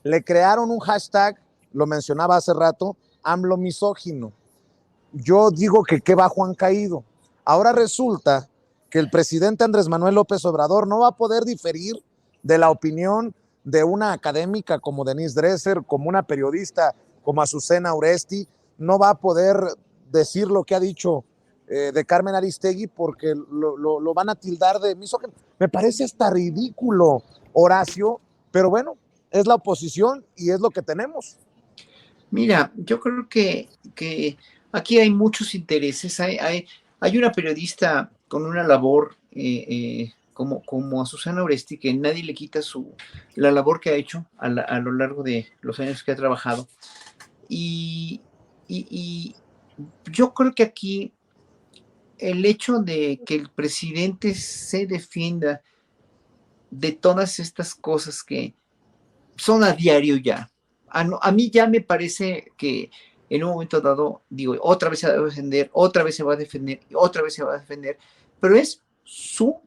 Le crearon un hashtag, lo mencionaba hace rato, AMLO misógino. Yo digo que qué bajo han caído. Ahora resulta que el presidente Andrés Manuel López Obrador no va a poder diferir de la opinión de una académica como Denise Dresser, como una periodista como Azucena Oresti, no va a poder decir lo que ha dicho de Carmen Aristegui porque lo van a tildar de misógino. Me parece hasta ridículo, Horacio, pero bueno, es la oposición y es lo que tenemos. Mira, yo creo que aquí hay muchos intereses. Hay una periodista con una labor como a Susana Oresti, que nadie le quita la labor que ha hecho a lo largo de los años que ha trabajado. Y, y yo creo que aquí el hecho de que el presidente se defienda de todas estas cosas que son a diario ya. A mí ya me parece que en un momento dado, digo, otra vez se va a defender, otra vez se va a defender, otra vez se va a defender, pero es su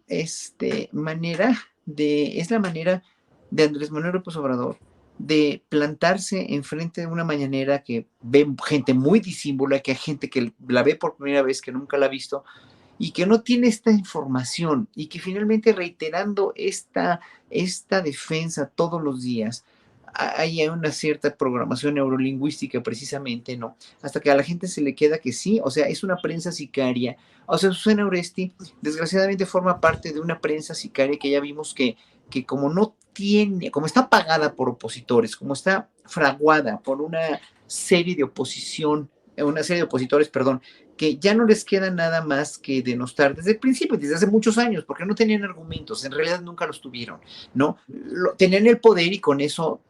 manera es la manera de Andrés Manuel López Obrador de plantarse enfrente de una mañanera que ve gente muy disímbula, que hay gente que la ve por primera vez, que nunca la ha visto, y que no tiene esta información y que finalmente reiterando esta defensa todos los días, hay una cierta programación neurolingüística precisamente, ¿no? Hasta que a la gente se le queda que sí, o sea, es una prensa sicaria. O sea, Susana Oresti desgraciadamente forma parte de una prensa sicaria que ya vimos que como no tiene, como está pagada por opositores, como está fraguada por una serie de opositores, perdón, que ya no les queda nada más que denostar desde el principio, desde hace muchos años, porque no tenían argumentos, en realidad nunca los tuvieron, ¿no? Tenían el poder y con eso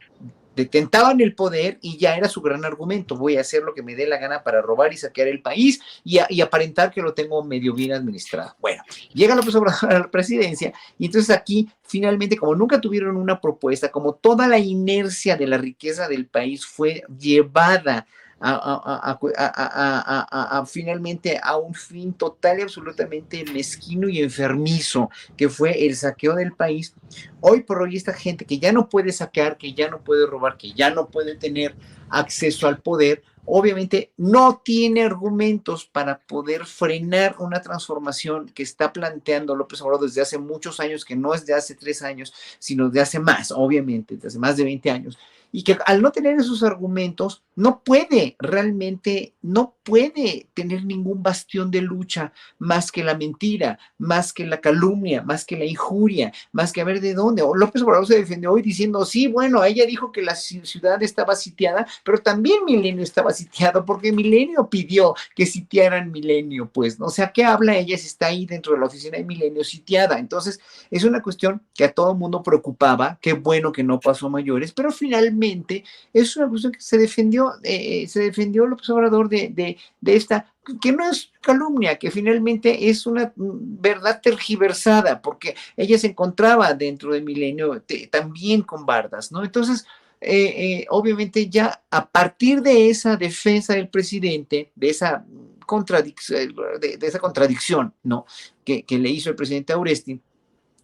detentaban el poder y ya era su gran argumento, voy a hacer lo que me dé la gana para robar y saquear el país y aparentar que lo tengo medio bien administrado. Bueno, llega López Obrador a la presidencia y entonces aquí finalmente, como nunca tuvieron una propuesta, como toda la inercia de la riqueza del país fue llevada finalmente a un fin total y absolutamente mezquino y enfermizo, que fue el saqueo del país. Hoy por hoy esta gente que ya no puede saquear, que ya no puede robar, que ya no puede tener acceso al poder, obviamente no tiene argumentos para poder frenar una transformación que está planteando López Obrador desde hace muchos años, que no es de hace 3 años, sino de hace más, obviamente, de hace más de 20 años, y que al no tener esos argumentos, no puede realmente, no puede tener ningún bastión de lucha más que la mentira, más que la calumnia, más que la injuria, más que a ver de dónde. O López Obrador se defendió hoy diciendo, sí, bueno, ella dijo que la ciudad estaba sitiada, pero también Milenio estaba sitiado, porque Milenio pidió que sitiaran Milenio, pues, ¿no? O sea, ¿qué habla ella si está ahí dentro de la oficina de Milenio sitiada? Entonces, es una cuestión que a todo el mundo preocupaba, qué bueno que no pasó a mayores, pero finalmente es una cuestión que se defendió López Obrador de esta, que no es calumnia, que finalmente es una verdad tergiversada, porque ella se encontraba dentro de Milenio también con bardas, ¿no? Entonces, obviamente ya a partir de esa defensa del presidente, de esa contradicción, ¿no? Que le hizo el presidente Auresti,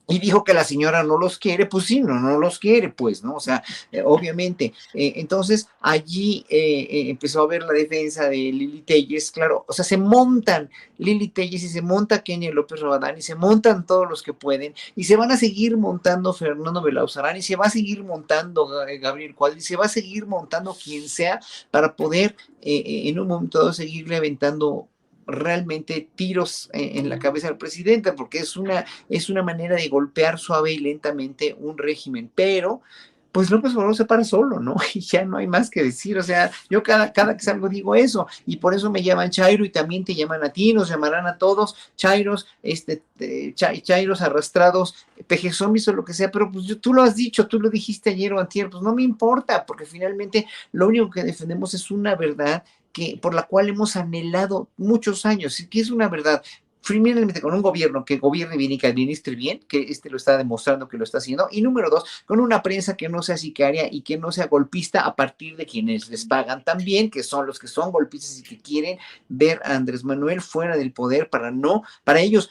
y dijo que la señora no los quiere, pues sí, no los quiere, pues, ¿no? O sea, obviamente. Entonces, allí empezó a ver la defensa de Lili Telles, claro, o sea, se montan Lili Telles y se monta Kenia López Rabadán y se montan todos los que pueden y se van a seguir montando Fernando Belauzarán y se va a seguir montando Gabriel Cuadri y se va a seguir montando quien sea para poder en un momento dado seguirle aventando realmente tiros en la cabeza del presidente, porque es una manera de golpear suave y lentamente un régimen, pero pues López Obrador se para solo, ¿no? Y ya no hay más que decir, o sea, yo cada que salgo digo eso, y por eso me llaman Chairo y también te llaman a ti, nos llamarán a todos, Chairos, Chairos arrastrados, pejezombis o lo que sea, pero pues tú lo has dicho, tú lo dijiste ayer o antier, pues no me importa, porque finalmente lo único que defendemos es una verdad por la cual hemos anhelado muchos años, y que es una verdad, primeramente con un gobierno que gobierne bien y que administre bien, que lo está demostrando que lo está haciendo, y número dos, con una prensa que no sea sicaria y que no sea golpista a partir de quienes les pagan también, que son los que son golpistas y que quieren ver a Andrés Manuel fuera del poder para ellos,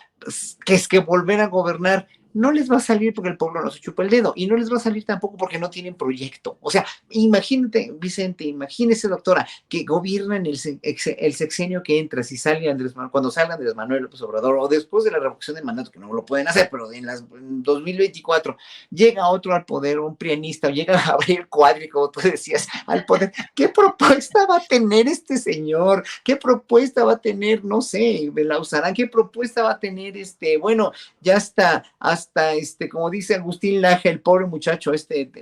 que es que volver a gobernar no les va a salir porque el pueblo no se chupa el dedo y no les va a salir tampoco porque no tienen proyecto. O sea, imagínate, Vicente, imagínese, doctora, que gobiernan el sexenio que entra, si sale Andrés Manuel, cuando salga Andrés Manuel López Obrador o después de la revocación del mandato, que no lo pueden hacer, pero en 2024 llega otro al poder, un prianista, o llega a abrir Cuadri, como tú decías, al poder. ¿Qué propuesta va a tener este señor? ¿Qué propuesta va a tener, no sé, Belauzarán? ¿Qué propuesta va a tener bueno, ya hasta como dice Agustín Laje, el pobre muchacho,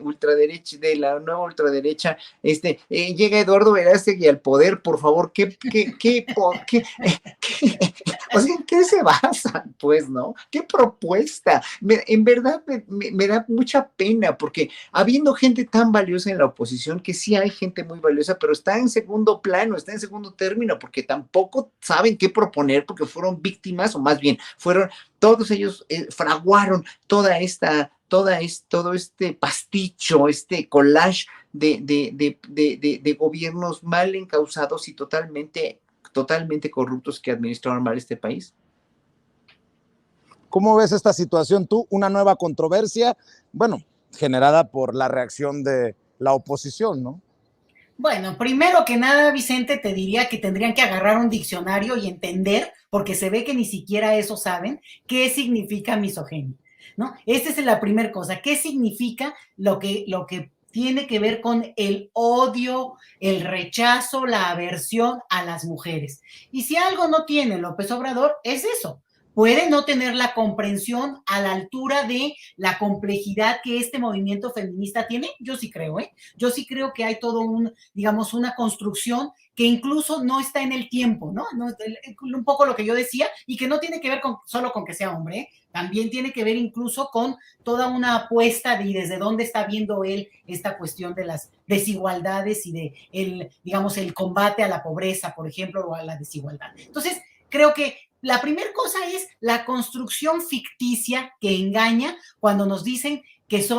ultraderecha, de la nueva ultraderecha, llega Eduardo Verástegui al poder, por favor, o sea, ¿en qué se basan? Pues, ¿no? ¿Qué propuesta? En verdad me da mucha pena, porque habiendo gente tan valiosa en la oposición, que sí hay gente muy valiosa, pero está en segundo plano, está en segundo término, porque tampoco saben qué proponer, porque fueron víctimas, o más bien, todos ellos fraguaron todo este pasticho, este collage de gobiernos mal encausados y totalmente corruptos que administraron mal este país. ¿Cómo ves esta situación tú? Una nueva controversia, bueno, generada por la reacción de la oposición, ¿no? Bueno, primero que nada, Vicente, te diría que tendrían que agarrar un diccionario y entender, porque se ve que ni siquiera eso saben, qué significa misoginia, ¿no? Esa es la primera cosa. ¿Qué significa lo que tiene que ver con el odio, el rechazo, la aversión a las mujeres? Y si algo no tiene López Obrador, es eso. Puede no tener la comprensión a la altura de la complejidad que este movimiento feminista tiene. Yo sí creo, Yo sí creo que hay todo digamos, una construcción que incluso no está en el tiempo, ¿no? Un poco lo que yo decía, y que no tiene que ver solo con que sea hombre, también tiene que ver incluso con toda una apuesta de desde dónde está viendo él esta cuestión de las desigualdades y de digamos, el combate a la pobreza, por ejemplo, o a la desigualdad. Entonces, creo que la primera cosa es la construcción ficticia que engaña cuando nos dicen que es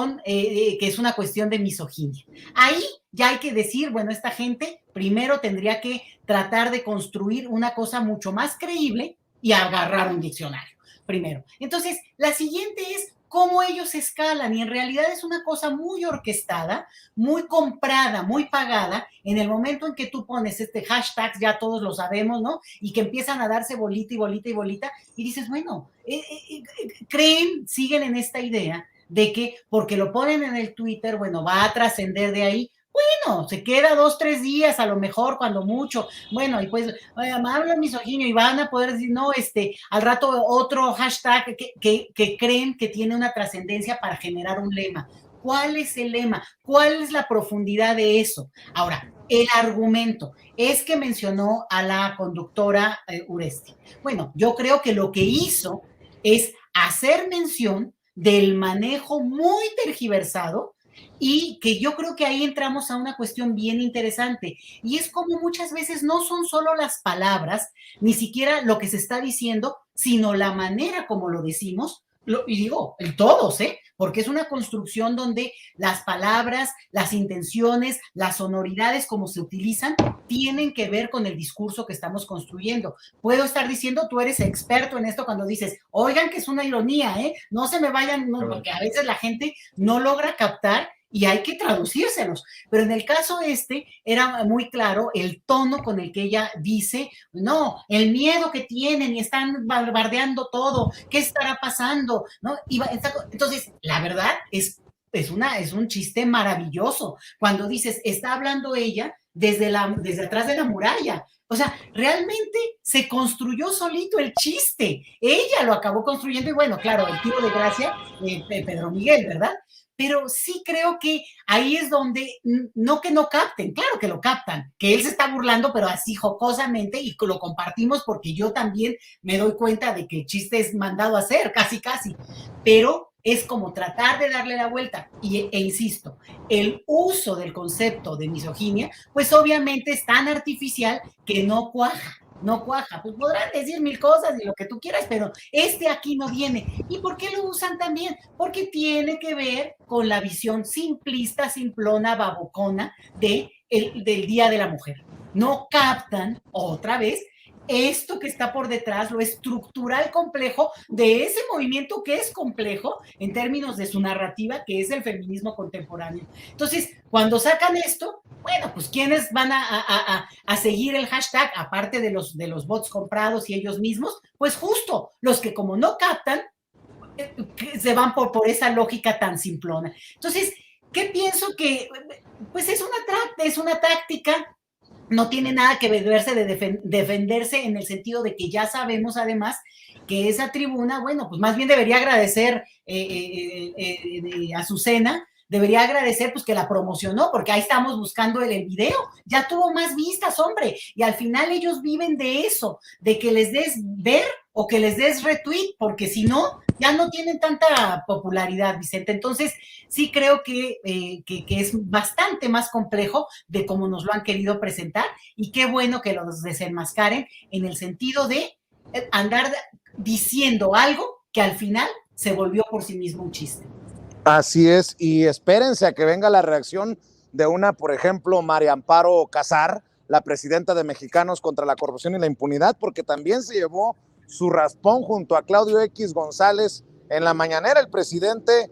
una cuestión de misoginia. Ahí ya hay que decir, bueno, esta gente primero tendría que tratar de construir una cosa mucho más creíble y agarrar un diccionario, primero. Entonces, la siguiente es cómo ellos escalan, y en realidad es una cosa muy orquestada, muy comprada, muy pagada. En el momento en que tú pones hashtag, ya todos lo sabemos, ¿no? Y que empiezan a darse bolita y bolita y bolita, y dices, bueno, siguen en esta idea de que porque lo ponen en el Twitter, bueno, va a trascender de ahí. Bueno, se queda 2, 3 días, a lo mejor, cuando mucho. Bueno, y pues, habla misoginio, y van a poder decir, no, al rato otro hashtag que creen que tiene una trascendencia para generar un lema. ¿Cuál es el lema? ¿Cuál es la profundidad de eso? Ahora, el argumento es que mencionó a la conductora Uresti. Bueno, yo creo que lo que hizo es hacer mención del manejo muy tergiversado, y que yo creo que ahí entramos a una cuestión bien interesante, y es como muchas veces no son solo las palabras, ni siquiera lo que se está diciendo, sino la manera como lo decimos, y digo, todos, porque es una construcción donde las palabras, las intenciones, las sonoridades como se utilizan, tienen que ver con el discurso que estamos construyendo. Puedo estar diciendo, tú eres experto en esto cuando dices, oigan que es una ironía, no se me vayan, no, porque a veces la gente no logra captar y hay que traducírselos. Pero en el caso era muy claro el tono con el que ella dice, no, el miedo que tienen y están bombardeando todo, ¿qué estará pasando? ¿No? Entonces, la verdad es un chiste maravilloso cuando dices, está hablando ella desde atrás de la muralla. O sea, realmente se construyó solito el chiste. Ella lo acabó construyendo, y bueno, claro, el tiro de gracia, Pedro Miguel, ¿verdad? Pero sí creo que ahí es donde, no que no capten, claro que lo captan, que él se está burlando, pero así jocosamente, y lo compartimos porque yo también me doy cuenta de que el chiste es mandado a hacer, casi, pero es como tratar de darle la vuelta, e insisto, el uso del concepto de misoginia, pues obviamente es tan artificial que no cuaja. Pues podrán decir mil cosas y lo que tú quieras, pero aquí no viene. ¿Y por qué lo usan también? Porque tiene que ver con la visión simplista, simplona, babocona del Día de la Mujer. No captan, otra vez, esto que está por detrás, lo estructural complejo de ese movimiento que es complejo en términos de su narrativa, que es el feminismo contemporáneo. Entonces, cuando sacan esto, bueno, pues ¿quiénes van a seguir el hashtag, aparte de los bots comprados y ellos mismos? Pues justo los que como no captan, se van por esa lógica tan simplona. Entonces, ¿qué pienso? Que pues es una táctica, no tiene nada que verse de defenderse en el sentido de que ya sabemos además que esa tribuna, bueno, pues más bien debería agradecer a Azucena, debería agradecer pues que la promocionó, porque ahí estamos buscando el video, ya tuvo más vistas, hombre, y al final ellos viven de eso, de que les des ver o que les des retweet, porque si no, ya no tienen tanta popularidad, Vicente. Entonces, sí creo que es bastante más complejo de cómo nos lo han querido presentar, y qué bueno que los desenmascaren en el sentido de andar diciendo algo que al final se volvió por sí mismo un chiste. Así es, y espérense a que venga la reacción de una, por ejemplo, María Amparo Casar, la presidenta de Mexicanos contra la Corrupción y la Impunidad, porque también se llevó su raspón junto a Claudio X González en la mañanera. El presidente